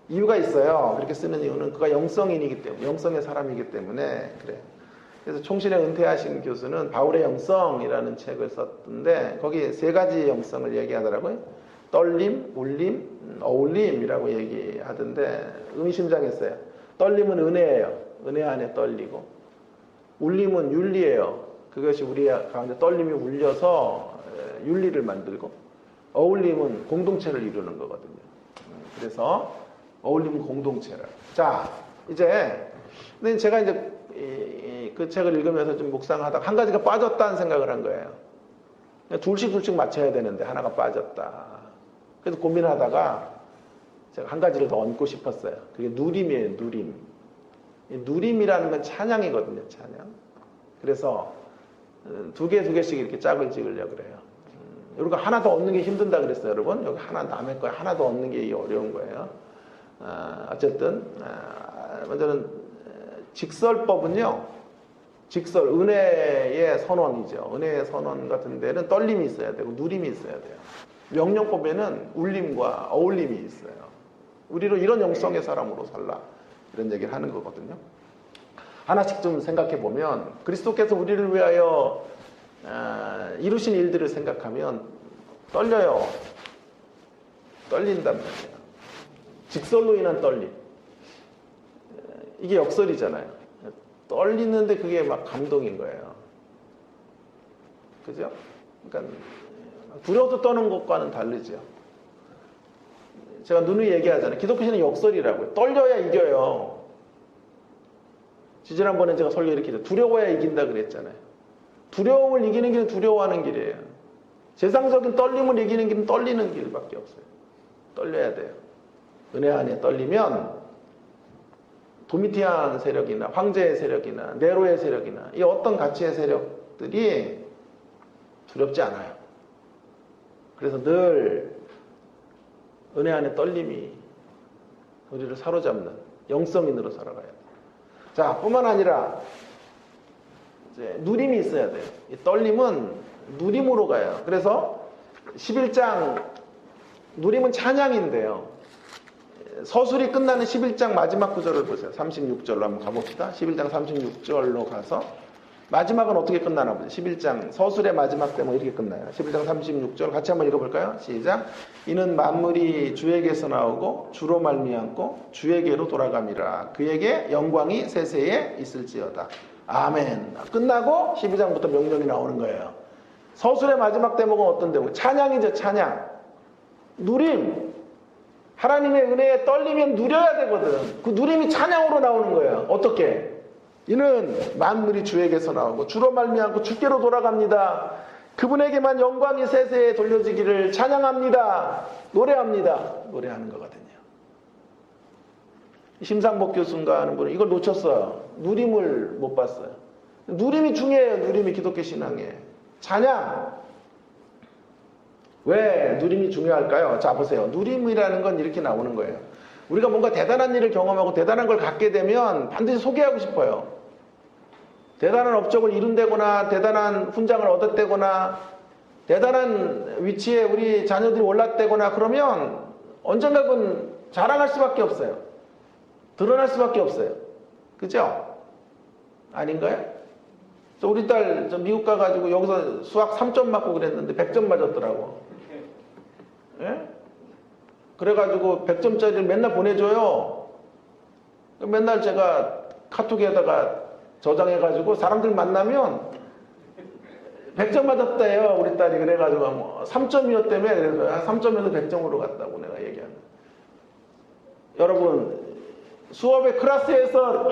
S1: 이유가 있어요. 그렇게 쓰는 이유는 그가 영성인이기 때문에, 영성의 사람이기 때문에 그래요. 그래서 총신에 은퇴하신 교수는 바울의 영성이라는 책을 썼던데 거기 세 가지 영성을 얘기하더라고요. 떨림, 울림, 어울림이라고 얘기하던데 의미심장했어요. 떨림은 은혜예요. 은혜 안에 떨리고, 울림은 윤리예요. 그것이 우리 가운데 떨림이 울려서 윤리를 만들고, 어울림은 공동체를 이루는 거거든요. 그래서 어울림은 공동체를. 자, 이제 근데 제가 이제 그 책을 읽으면서 좀 묵상하다가 한 가지가 빠졌다는 생각을 한 거예요. 둘씩 맞춰야 되는데 하나가 빠졌다. 그래서 고민하다가 제가 한 가지를 더 얹고 싶었어요. 그게 누림이에요. 누림. 누림이라는 건 찬양이거든요. 찬양. 그래서 두 개씩 이렇게 짝을 찍으려고 그래요. 여러분 하나 더 얻는 게 힘든다 그랬어요. 여러분 여기 하나 남의 거예요. 하나 더 얻는 게 어려운 거예요. 어쨌든 먼저는 직설법은요. 직설, 은혜의 선언이죠. 은혜의 선언 같은 데는 떨림이 있어야 되고 누림이 있어야 돼요. 명령법에는 울림과 어울림이 있어요. 우리로 이런 영성의 사람으로 살라. 이런 얘기를 하는 거거든요. 하나씩 좀 생각해 보면 그리스도께서 우리를 위하여 이루신 일들을 생각하면 떨려요. 떨린단 말이에요. 직설로 인한 떨림. 이게 역설이잖아요. 떨리는데 그게 막 감동인 거예요. 그죠? 그러니까 두려워서 떠는 것과는 다르죠. 제가 누누이 얘기하잖아요. 기독교신은 역설이라고요. 떨려야 이겨요. 지지난번에 제가 설교 이렇게 했죠. 두려워야 이긴다 그랬잖아요. 두려움을 이기는 길은 두려워하는 길이에요. 세상적인 떨림을 이기는 길은 떨리는 길밖에 없어요. 떨려야 돼요. 은혜 안에 떨리면 도미티안 세력이나 황제의 세력이나 네로의 세력이나 이 어떤 가치의 세력들이 두렵지 않아요. 그래서 늘 은혜 안에 떨림이 우리를 사로잡는 영성인으로 살아가야 돼요. 자, 뿐만 아니라 이제 누림이 있어야 돼요. 이 떨림은 누림으로 가요. 그래서 11장 누림은 찬양인데요. 서술이 끝나는 11장 마지막 구절을 보세요. 36절로 한번 가봅시다. 11장 36절로 가서 마지막은 어떻게 끝나나 보세요. 11장 서술의 마지막 때문에 이렇게 끝나요. 11장 36절 같이 한번 읽어볼까요? 시작. 이는 만물이 주에게서 나오고 주로 말미암고 주에게로 돌아감이라. 그에게 영광이 세세에 있을지어다. 아멘. 끝나고 12장부터 명령이 나오는 거예요. 서술의 마지막 대목은 어떤 대목? 찬양이죠. 찬양. 누림. 하나님의 은혜에 떨리면 누려야 되거든. 그 누림이 찬양으로 나오는 거예요. 어떻게? 이는 만물이 주에게서 나오고 주로 말미암고 주께로 돌아갑니다. 그분에게만 영광이 세세에 돌려지기를 찬양합니다. 노래합니다. 노래하는 거거든요. 심상복 교수인가 하는 분은 이걸 놓쳤어요. 누림을 못 봤어요. 누림이 중요해요. 누림이 기독교 신앙에. 찬양. 왜 누림이 중요할까요? 자, 보세요. 누림이라는 건 이렇게 나오는 거예요. 우리가 뭔가 대단한 일을 경험하고 대단한 걸 갖게 되면 반드시 소개하고 싶어요. 대단한 업적을 이룬다거나 대단한 훈장을 얻었다거나 대단한 위치에 우리 자녀들이 올랐다거나 그러면 언젠가는 자랑할 수밖에 없어요. 드러날 수밖에 없어요. 그죠? 아닌가요? 우리 딸 미국 가가지고 여기서 수학 3점 맞고 그랬는데 100점 맞았더라고. 예? 그래가지고 100점짜리를 맨날 보내줘요. 맨날 제가 카톡에다가 저장해가지고 사람들 만나면 100점 맞았대요. 우리 딸이. 그래가지고 뭐 3점이었다며. 그래서 3점에서 100점으로 갔다고 내가 얘기하는. 여러분 수업의 클래스에서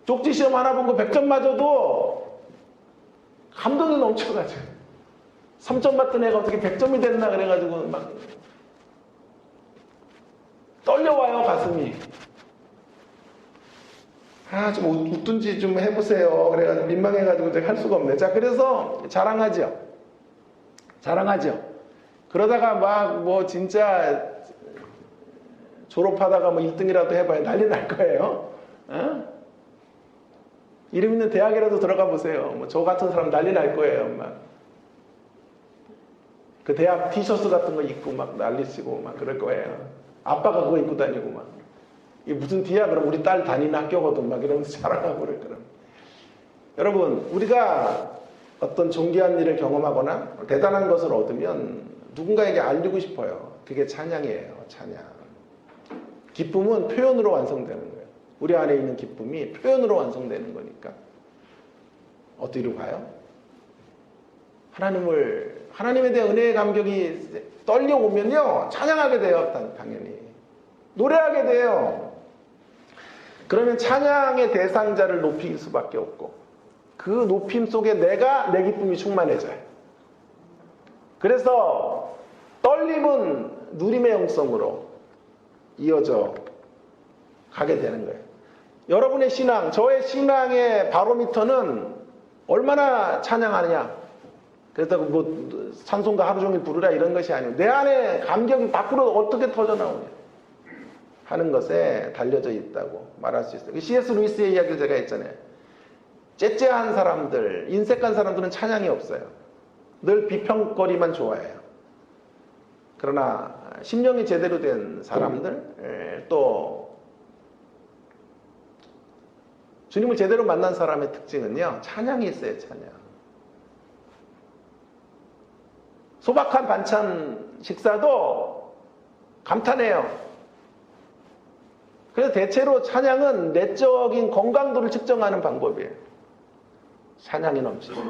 S1: 쪽지 시험 하나 본 거 100점 맞아도 감동이 넘쳐가지고 3점 받던 애가 어떻게 100점이 됐나 그래가지고 막 떨려와요, 가슴이. 좀 웃든지 좀 해보세요. 그래가지고 민망해가지고 제가 할 수가 없네. 자, 그래서 자랑하죠. 그러다가 막 뭐 진짜 졸업하다가 뭐 1등이라도 해봐야 난리 날 거예요. 이름 있는 대학이라도 들어가 보세요. 뭐 저 같은 사람 난리 날 거예요. 막 그 대학 티셔츠 같은 거 입고 막 난리치고 막 그럴 거예요. 아빠가 그거 입고 다니고 막. 이게 무슨 뒤야? 그럼 우리 딸 다니는 학교거든. 막 이러면서 자랑하고 그럴 거예요. 여러분, 우리가 어떤 존귀한 일을 경험하거나 대단한 것을 얻으면 누군가에게 알리고 싶어요. 그게 찬양이에요. 찬양. 기쁨은 표현으로 완성되는 거예요. 우리 안에 있는 기쁨이 표현으로 완성되는 거니까. 어디로 가요? 하나님에 대한 은혜의 감격이 떨려오면요, 찬양하게 돼요. 당연히 노래하게 돼요. 그러면 찬양의 대상자를 높일 수밖에 없고, 그 높임 속에 내 기쁨이 충만해져요. 그래서 떨림은 누림의 영성으로 이어져 가게 되는 거예요. 여러분의 신앙, 저의 신앙의 바로미터는 얼마나 찬양하느냐. 그래서 뭐 찬송가 하루 종일 부르라 이런 것이 아니고 내 안에 감격이 밖으로 어떻게 터져나오냐 하는 것에 달려져 있다고 말할 수 있어요. C.S. 루이스의 이야기를 제가 했잖아요. 째째한 사람들, 인색한 사람들은 찬양이 없어요. 늘 비평거리만 좋아해요. 그러나 심령이 제대로 된 사람들, 또 주님을 제대로 만난 사람의 특징은요, 찬양이 있어요. 찬양. 소박한 반찬 식사도 감탄해요. 그래서 대체로 찬양은 내적인 건강도를 측정하는 방법이에요. 찬양이 넘치고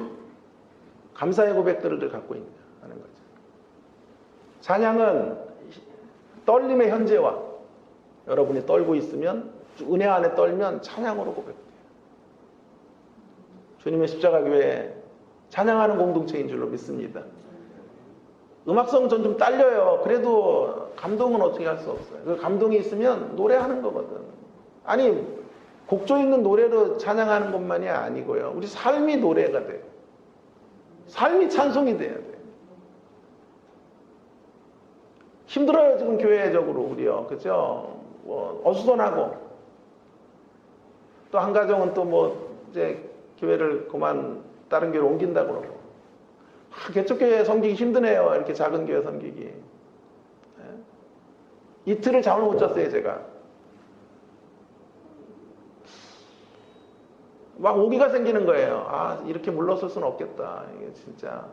S1: 감사의 고백들을 갖고 있는 하는 거죠. 찬양은 떨림의 현재와, 여러분이 떨고 있으면, 은혜 안에 떨면 찬양으로 고백돼요. 주님의 십자가교회 찬양하는 공동체인 줄로 믿습니다. 음악성은 전 좀 딸려요. 그래도 감동은 어떻게 할 수 없어요. 그 감동이 있으면 노래하는 거거든. 아니, 곡조 있는 노래로 찬양하는 것만이 아니고요. 우리 삶이 노래가 돼요. 삶이 찬송이 돼야 돼요. 힘들어요, 지금 교회적으로 우리요. 그죠? 뭐 어수선하고. 또 한 가정은 또 뭐 이제 교회를 그만 다른 교회로 옮긴다고 그러고. 개척교회 섬기기 힘드네요. 이렇게 작은 교회 섬기기. 네? 이틀을 잠을 못 잤어요, 제가. 막 오기가 생기는 거예요. 이렇게 물러설 수는 없겠다. 이게 진짜.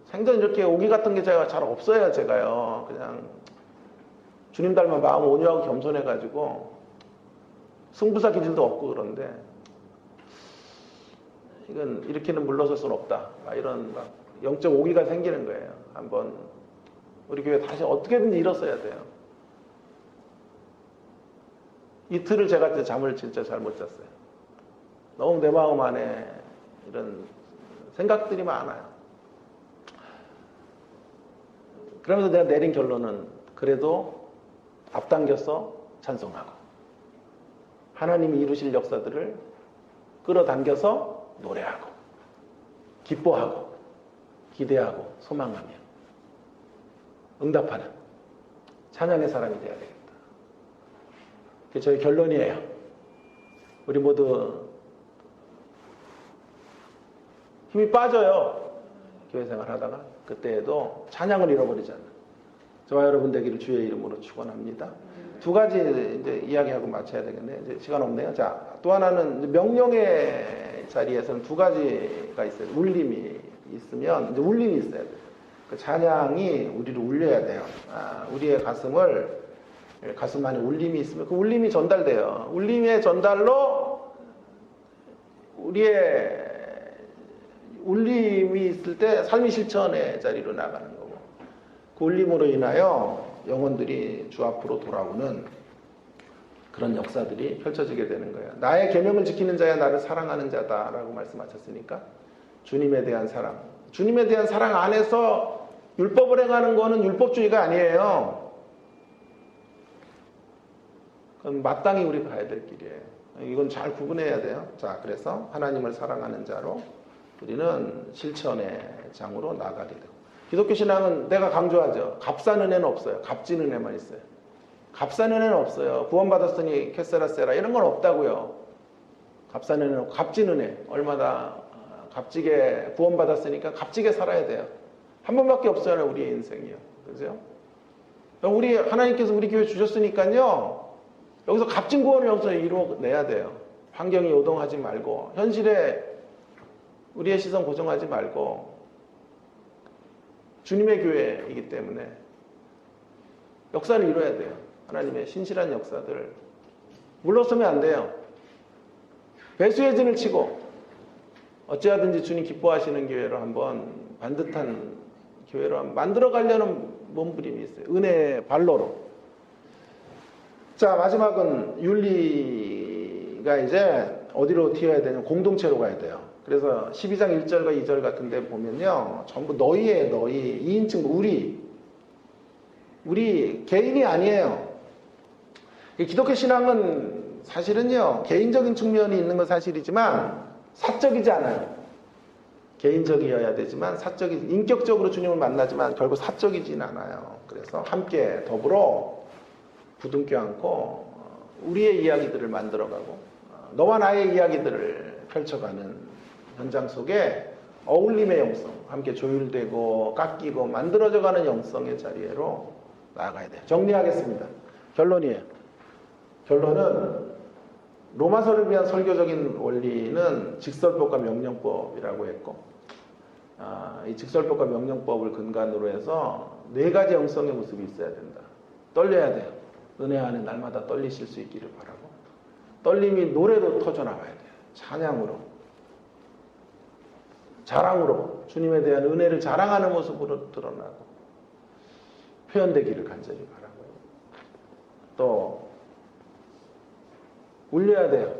S1: 생전 이렇게 오기 같은 게 제가 잘 없어요, 제가요. 그냥 주님 닮아 마음 온유하고 겸손해가지고 승부사 기질도 없고 그런데 이건 이렇게는 물러설 수는 없다. 이런 영적 오기가 생기는 거예요. 한번 우리 교회 다시 어떻게든지 일었어야 돼요. 이틀을 제가 잠을 진짜 잘 못 잤어요. 너무 내 마음 안에 이런 생각들이 많아요. 그러면서 내가 내린 결론은 그래도 앞당겨서 찬송하고 하나님이 이루실 역사들을 끌어당겨서 노래하고 기뻐하고 기대하고 소망하며 응답하는 찬양의 사람이 되어야 되겠다. 그게 저의 결론이에요. 우리 모두 힘이 빠져요. 교회 생활 하다가 그때에도 찬양을 잃어버리잖아요. 저와 여러분 되기를 주의 이름으로 축원합니다. 두 가지 이제 이야기하고 마쳐야 되겠네요. 이제 시간 없네요. 자, 또 하나는 명령의 자리에서는 두 가지가 있어요. 울림이 있으면 이제 울림이 있어야 돼요. 그 찬양이 우리를 울려야 돼요. 우리의 가슴 안에 울림이 있으면 그 울림이 전달돼요. 울림의 전달로 우리의 울림이 있을 때 삶의 실천의 자리로 나가는 거고, 그 울림으로 인하여 영혼들이 주 앞으로 돌아오는 그런 역사들이 펼쳐지게 되는 거예요. 나의 계명을 지키는 자야 나를 사랑하는 자다라고 말씀하셨으니까 주님에 대한 사랑, 주님에 대한 사랑 안에서 율법을 행하는 거는 율법주의가 아니에요. 그건 마땅히 우리 가야 될 길이에요. 이건 잘 구분해야 돼요. 자, 그래서 하나님을 사랑하는 자로 우리는 실천의 장으로 나가게 되고, 기독교 신앙은 내가 강조하죠. 값싼 은혜는 없어요. 값진 은혜만 있어요. 값싼 은혜는 없어요. 구원받았으니 캐세라세라 이런 건 없다고요. 값싼 은혜는 없고, 값진 은혜, 얼마나 값지게 구원받았으니까 값지게 살아야 돼요. 한 번밖에 없어요, 우리의 인생이요. 그죠? 우리 하나님께서 우리 교회 주셨으니까요, 여기서 값진 구원을 여기서 이루어내야 돼요. 환경이 요동하지 말고, 현실에 우리의 시선 고정하지 말고, 주님의 교회이기 때문에 역사를 이뤄야 돼요. 하나님의 신실한 역사들 물러서면 안 돼요. 배수의 진을 치고 어찌하든지 주님 기뻐하시는 교회로 한번, 반듯한 교회로 한번 만들어 가려는 몸부림이 있어요. 은혜의 발로로. 자, 마지막은 윤리가 이제 어디로 튀어야 되냐면 공동체로 가야 돼요. 그래서 12장 1절과 2절 같은 데 보면요, 전부 너희예요. 너희. 2인칭 우리 개인이 아니에요. 기독교 신앙은 사실은요, 개인적인 측면이 있는 건 사실이지만 사적이지 않아요. 개인적이어야 되지만 인격적으로 주님을 만나지만 결국 사적이진 않아요. 그래서 함께 더불어 부둥켜 안고 우리의 이야기들을 만들어가고 너와 나의 이야기들을 펼쳐가는 현장 속에 어울림의 영성, 함께 조율되고 깎이고 만들어져가는 영성의 자리로 나아가야 돼요. 정리하겠습니다. 결론이에요. 결론은 로마서를 위한 설교적인 원리는 직설법과 명령법이라고 했고, 이 직설법과 명령법을 근간으로 해서 4가지 영성의 모습이 있어야 된다. 떨려야 돼요. 은혜 안에 날마다 떨리실 수 있기를 바라고, 떨림이 노래로 터져나와야 돼요. 찬양으로, 자랑으로, 주님에 대한 은혜를 자랑하는 모습으로 드러나고 표현되기를 간절히 바라고요. 또 울려야 돼요.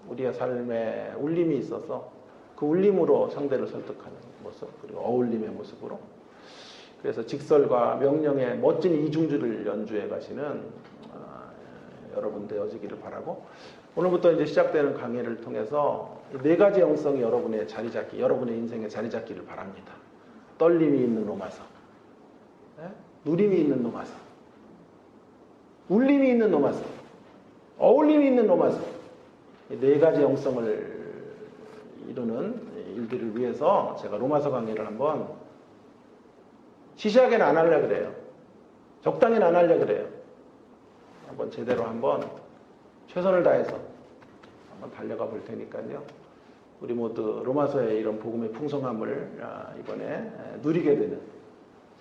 S1: 우리의 삶에 울림이 있어서 그 울림으로 상대를 설득하는 모습, 그리고 어울림의 모습으로. 그래서 직설과 명령의 멋진 이중주를 연주해 가시는 여러분 되어지기를 바라고, 오늘부터 이제 시작되는 강의를 통해서 4가지 영성이 여러분의 자리 잡기, 여러분의 인생에 자리 잡기를 바랍니다. 떨림이 있는 로마서, 누림이 있는 로마서, 울림이 있는 로마서, 어울림이 있는 로마서. 4가지 영성을 이루는 일들을 위해서 제가 로마서 강의를 한번 시시하게는 안 하려고 그래요. 적당히는 안 하려고 그래요. 한번 제대로 한번 최선을 다해서 한번 달려가 볼 테니까요. 우리 모두 로마서의 이런 복음의 풍성함을 이번에 누리게 되는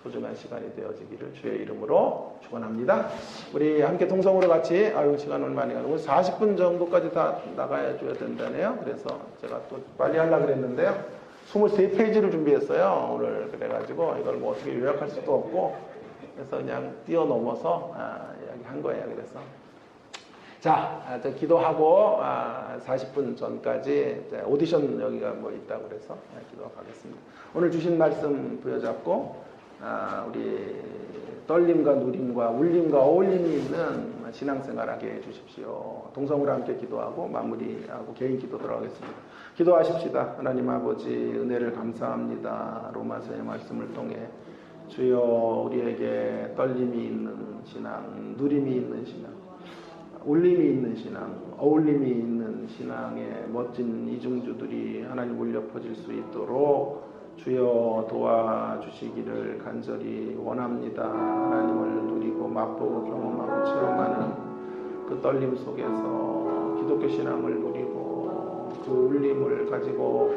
S1: 소중한 시간이 되어지기를 주의 이름으로 축원합니다. 우리 함께 통성으로 같이, 시간 얼마 안 가는, 오늘 40분 정도까지 다 나가야 줘야 된다네요. 그래서 제가 또 빨리 하려고 그랬는데요. 23페이지를 준비했어요, 오늘. 그래가지고 이걸 뭐 어떻게 요약할 수도 없고, 그래서 그냥 뛰어넘어서 이야기한 거예요. 그래서 자, 기도하고 40분 전까지 오디션 여기가 뭐 있다고 그래서 기도하겠습니다. 오늘 주신 말씀 부여잡고 우리 떨림과 누림과 울림과 어울림이 있는 신앙생활하게 해주십시오. 동성으로 함께 기도하고 마무리하고 개인 기도 들어가겠습니다. 기도하십시다. 하나님 아버지, 은혜를 감사합니다. 로마서의 말씀을 통해 주여, 우리에게 떨림이 있는 신앙, 누림이 있는 신앙, 울림이 있는 신앙, 어울림이 있는 신앙의 멋진 이중주들이 하나님 울려 퍼질 수 있도록 주여 도와주시기를 간절히 원합니다. 하나님을 누리고 맛보고 경험하고 체험하는 그 떨림 속에서 기독교 신앙을 누리고 그 울림을 가지고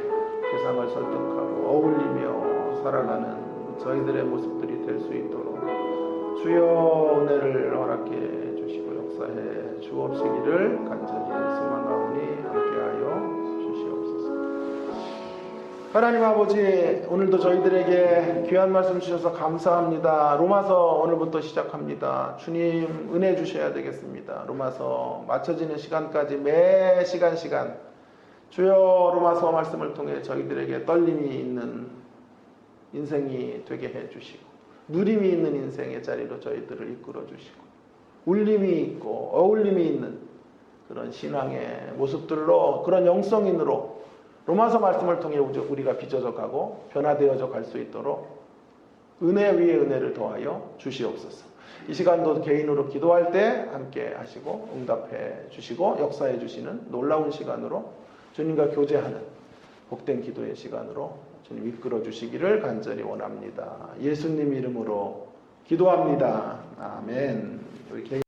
S1: 세상을 설득하고 어울리며 살아가는 저희들의 모습들이 될 수 있도록 주여 은혜를 허락해 주시고 역사해 주옵시기를 간절히 소망하오니 함께하여 주시옵소서. 하나님 아버지, 오늘도 저희들에게 귀한 말씀 주셔서 감사합니다. 로마서 오늘부터 시작합니다. 주님 은혜 주셔야 되겠습니다. 로마서 맞춰지는 시간까지 매 시간 주여 로마서 말씀을 통해 저희들에게 떨림이 있는 인생이 되게 해주시고 누림이 있는 인생의 자리로 저희들을 이끌어 주시고 울림이 있고 어울림이 있는 그런 신앙의 모습들로, 그런 영성인으로 로마서 말씀을 통해 우리가 빚어져 가고 변화되어져 갈 수 있도록 은혜 위에 은혜를 더하여 주시옵소서. 이 시간도 개인으로 기도할 때 함께 하시고 응답해 주시고 역사해 주시는 놀라운 시간으로, 주님과 교제하는 복된 기도의 시간으로 주님 이끌어 주시기를 간절히 원합니다. 예수님 이름으로 기도합니다. 아멘. 우리 개인